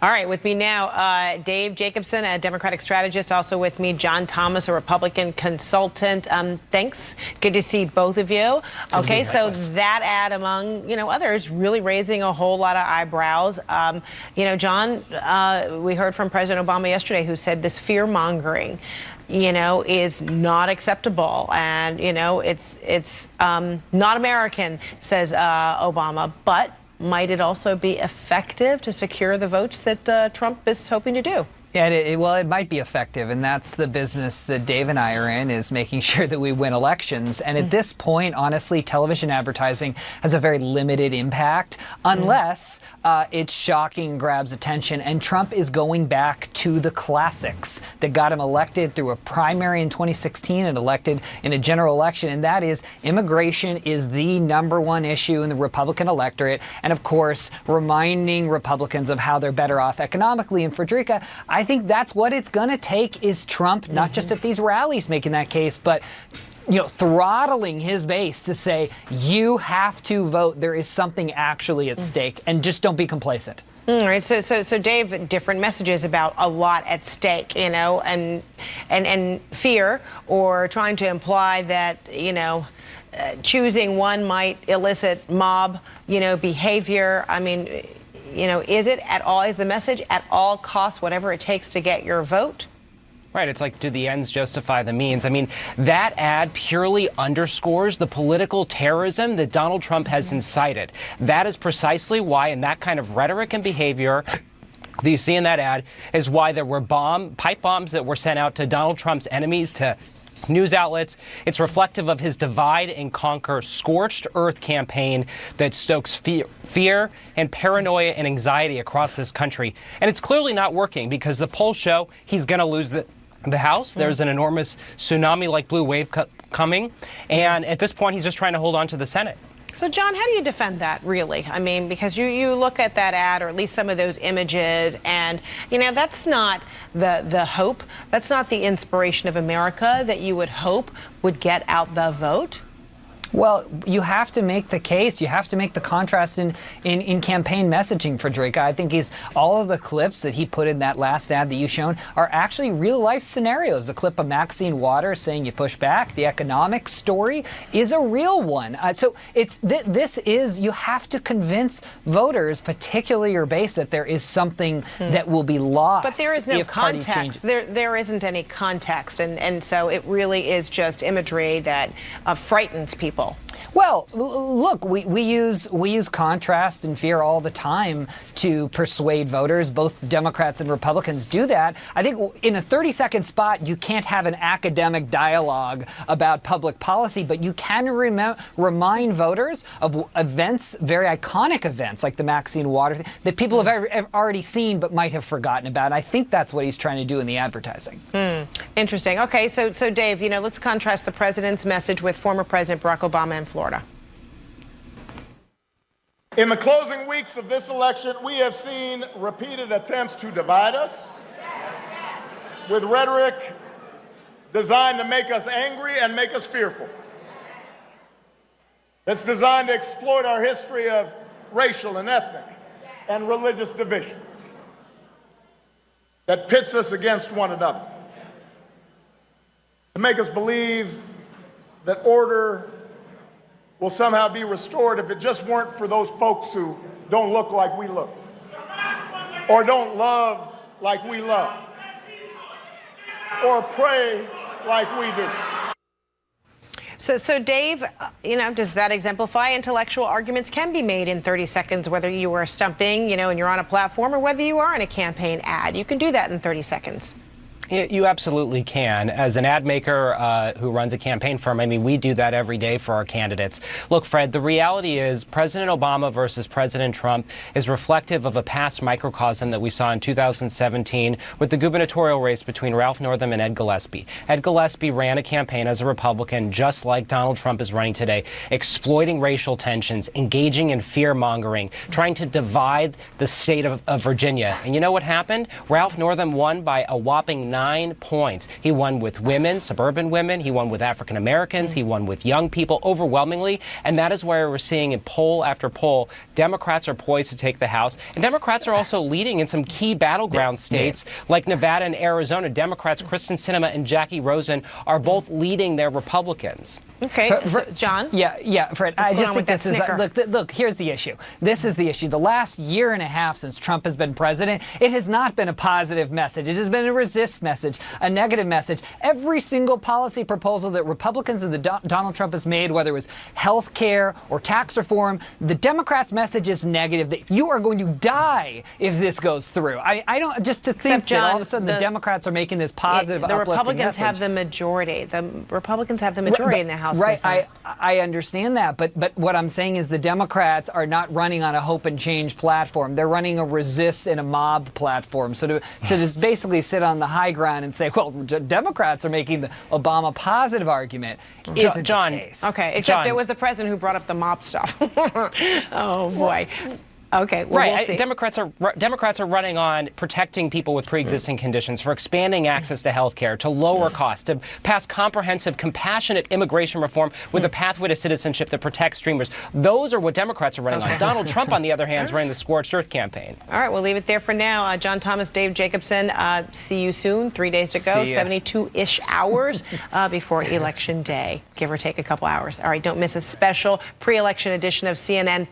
All right, with me now, Dave Jacobson, a Democratic strategist. Also with me, John Thomas, a Republican consultant. Thanks. Good to see both of you. Okay, so that ad, among others, really raising a whole lot of eyebrows. John, we heard from President Obama yesterday, who said this fear mongering, is not acceptable, and it's not American, says Obama, but might it also be effective to secure the votes that Trump is hoping to do? Yeah, it might be effective, and that's the business that Dave and I are in, is making sure that we win elections. And at this point, honestly, television advertising has a very limited impact, unless it's shocking and grabs attention. And Trump is going back to the classics that got him elected through a primary in 2016 and elected in a general election, and that is immigration is the #1 issue in the Republican electorate. And of course, reminding Republicans of how they're better off economically. And Frederica, I think that's what it's going to take, is Trump, not just at these rallies making that case, but throttling his base to say, you have to vote. There is something actually at stake, and just don't be complacent. All right. So Dave, different messages about a lot at stake, and fear, or trying to imply that, choosing one might elicit mob, behavior. I mean, is it at all, is the message at all costs, whatever it takes to get your vote? Right. It's like, do the ends justify the means? I mean, that ad purely underscores the political terrorism that Donald Trump has incited. That is precisely why, in that kind of rhetoric and behavior that you see in that ad, is why there were pipe bombs that were sent out to Donald Trump's enemies, to news outlets. It's reflective of his divide and conquer, scorched earth campaign that stokes fear and paranoia and anxiety across this country. And it's clearly not working, because the polls show he's going to lose the House. There's an enormous tsunami-like blue wave coming. And at this point, he's just trying to hold on to the Senate. So, John, how do you defend that, really? I mean, because you look at that ad, or at least some of those images, and, that's not the hope. That's not the inspiration of America that you would hope would get out the vote. Well, you have to make the case. You have to make the contrast in campaign messaging, Frederica. I think all of the clips that he put in that last ad that you've shown are actually real-life scenarios. The clip of Maxine Waters saying you push back, the economic story, is a real one. So you have to convince voters, particularly your base, that there is something that will be lost. But there is no context. There isn't any context, and so it really is just imagery that frightens people. Well, look, we use contrast and fear all the time to persuade voters. Both Democrats and Republicans do that. I think in a 30-second spot, you can't have an academic dialogue about public policy, but you can remind voters of events, very iconic events, like the Maxine Waters, that people have already seen but might have forgotten about. I think that's what he's trying to do in the advertising. Interesting. Okay, so Dave, let's contrast the president's message with former President Barack Obama in Florida. In the closing weeks of this election, we have seen repeated attempts to divide us with rhetoric designed to make us angry and make us fearful. That's designed to exploit our history of racial and ethnic and religious division that pits us against one another, to make us believe that order will somehow be restored if it just weren't for those folks who don't look like we look, or don't love like we love, or pray like we do. So Dave, does that exemplify intellectual arguments can be made in 30 seconds, whether you are stumping, and you're on a platform, or whether you are in a campaign ad? You can do that in 30 seconds. You absolutely can. As an ad maker who runs a campaign firm, I mean, we do that every day for our candidates. Look, Fred, the reality is President Obama versus President Trump is reflective of a past microcosm that we saw in 2017 with the gubernatorial race between Ralph Northam and Ed Gillespie. Ed Gillespie ran a campaign as a Republican, just like Donald Trump is running today, exploiting racial tensions, engaging in fear-mongering, trying to divide the state of Virginia. And you know what happened? Ralph Northam won by a whopping 9 points. He won with women, suburban women. He won with African Americans. He won with young people overwhelmingly. And that is why we're seeing in poll after poll, Democrats are poised to take the House. And Democrats are also leading in some key battleground states like Nevada and Arizona. Democrats Kristen Sinema and Jackie Rosen are both leading their Republicans. Okay, so, John? Yeah, Fred. I going just on think with this is that look. Here's the issue. This is the issue. The last year and a half since Trump has been president, it has not been a positive message. It has been a resist message, a negative message. Every single policy proposal that Republicans and Donald Trump has made, whether it was health care or tax reform, the Democrats' message is negative. That you are going to die if this goes through. I don't just to think Except, John, that all of a sudden the Democrats are making this positive. The uplifting Republicans message. have the majority. The Republicans have the majority in the House. Right. and the Senate. I understand that, but what I'm saying is the Democrats are not running on a hope and change platform. They're running a resist and a mob platform. So to just basically sit on the high ground and say, well, Democrats are making the Obama positive argument isn't John, the case. Okay, except John. it was the president who brought up the mob stuff. Oh boy. Okay, well, Right. we'll see. Democrats are running on protecting people with pre-existing conditions, for expanding access to health care, to lower costs, to pass comprehensive, compassionate immigration reform with a pathway to citizenship that protects dreamers. Those are what Democrats are running on. Donald Trump, on the other hand, is running the Scorched Earth campaign. All right, we'll leave it there for now. John Thomas, Dave Jacobson, see you soon. 3 days to go, See ya. 72-ish hours before Election Day, give or take a couple hours. All right, don't miss a special pre-election edition of CNN.